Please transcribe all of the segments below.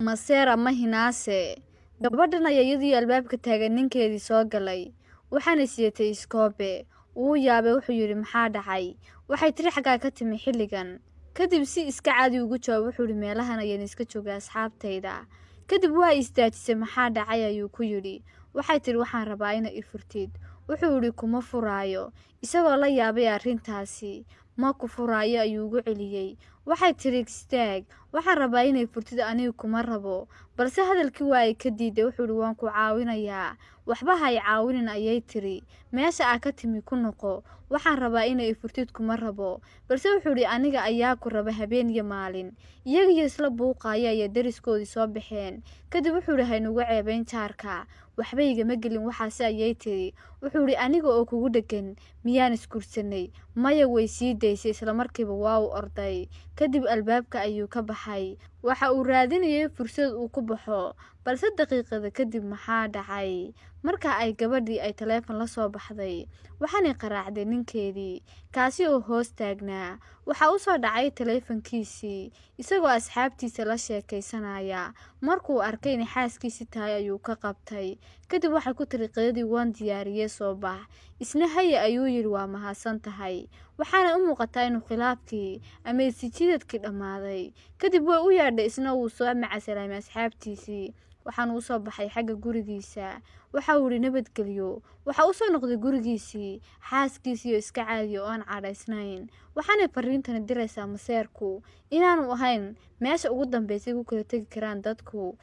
maseer ama hinaase. Gabadhan ayaa iyadii albaabka taagan ninkeedii soo galay. Waxaana siiyay iskoobe. Uu yaabay wuxuu yiri maxaa dhacay? Waxay tiri xagaa ka timi xilligan. Kadib si iska caadi ugu jawaab wuxuu yiri meelahan ayaan iska joogaa asxaabtayda. Kadib waa istaajisay maxaa dhacay ayuu ku yiri. Waxay tiri waxaan rabaa ina i furtid. Wuxuu yiri kuma furaayo. Isagoo la yaabay arrintaasi. Ma ku furaayo ayuu ugu celiyay. Waxay tiri istaag. Waxaan rabaa inay furtid anigu kuma rabo. Balse hadalkii waa ay ka diiday wuxuu yiri waan ku caawinayaa. Waxba hay caawinin ayay tiri. Meesha aad ka timi ku noqo. Waxaan rabaa inay furtid kuma rabo. Balse wuxuu yiri aniga ayaa ku raba habeen iyo maalin. Iyaga isla buuqaya ay dariskoodii soo baxeen. Kadib wuxuu yiri haynugu ceebayn jaarka. Waxba igama gelin waxaas ayay tiri. Wuxuu yiri aniga oo kugu dhagan miyaan iskursanay. Maya way sii daysay isla markiiba waa u orday. Kadib albaabka ayuu ka baxay. Waxa uu raadinayay fursad uu ku baxo. Balse daqiiqada kadib maxaa dhacay? Marka ay gabadhii ay taleefan la soo baxday. Waxaanay qaraacday ninkeedii. Kaasi oo hoos taagnaa. Waxa uu soo dhacay taleefankiisii. Isagoo asxaabtiisa la sheekaysanaya. Markuu arkay in xaaskiisii tahay ayuu ka qabtay. Kadib waxay ku tiri qeydii waan diyaariyay soo bax. Isna haya ayuu yiri waa mahadsan tahay. Waxaana u muuqataa inuu khilaafkii ama isjiidadkii dhamaaday. Kadib way u yaadhay isna uu soo macasalaamay asxaabtiisii. Waxaan u soo baxay xagga gurigiisa. Waxa uu yiri nabadgeliyo. Waxa uu soo noqday gurigiisii. Xaaskiisii oo iska caadi oo aan cadhaysnayn. Waxaanay fariintana diraysaa maseerku inaanu ahayn meesha ugu dambeysay ku kala tagi karaan dadku.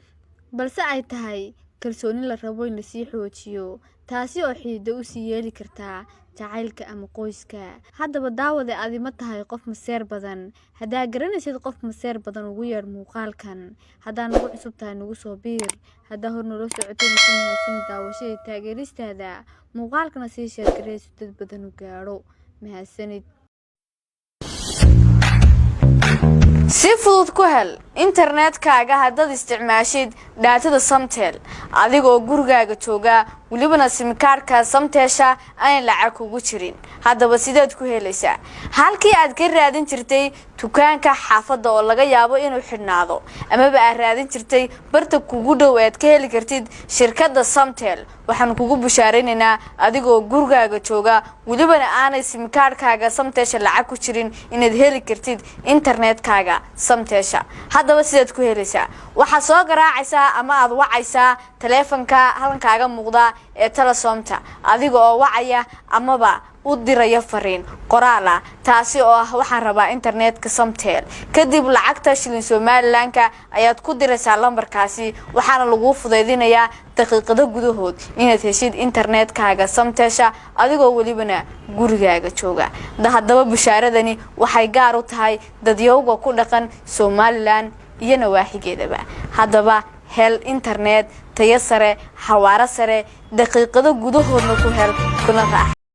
Balse ay tahay kalsooni la rabo in la sii xoojiyo. Taasi oo xiido u sii yeeli kartaa jacaylka ama qoyska. Haddaba daawada aad ma tahay qof maseer badan. Hadaa garanaysid qof maseer badan ugu yeer muuqaalkan. Hadaa nagu cusub tahay nagu soo biir. Hadaa hor nolol socotay mahadsan daawashada taageeristaada. Muuqaalkana sii share gareys dad badan u gaaro. Mahadsanid. Si fudud ku hel internetkaaga haddaad isticmaashid daatada Samtel adigoo gurigaaga jooga waliba simkaarka Samtelsha aan lacag kugu jirin. Haddaba sideed ku helaysaa? Halkii aad ka raadin jirtay dukaanka xaafadda oo laga yaabo inuu xidhnaado ama aad raadin jirtay barta kugu dhow aad ka heli kartid shirkadda Samtel. Waxaan kugu bushaaraynaynaa adigoo gurigaaga jooga waliba aanay simkaarkaaga Samtelsha lacag ku jirin inaad heli kartid internetkaaga Samtelsha. Haddaba sideed ku helaysaa? Waxa soo garaacaysaa ama aad wacaysaa taleefanka halkaaga muuqda ee Telesomta adigoo wacaya amaba u diraya fariin qoraal taasi oo ah waxaan rabaa internetka Samtel. Kadib lacagta shilin Soomaalilandka ayaad ku diraysaa lambarkaasi waxaana lagu fududeeynayaa daqiiqado gudahood inaad heshid internetkaaga Samtelsha adigoo walibana gurigaaga jooga. Haddaba bushaaradani waxay gaar u tahay dadyowga ku dhaqan Soomaaliland iyo nawaaxigeedaba. Haddaba hel internet tayo sare, xawaare sare, daqiiqado gudahoodna ku hel kuna raaxayso.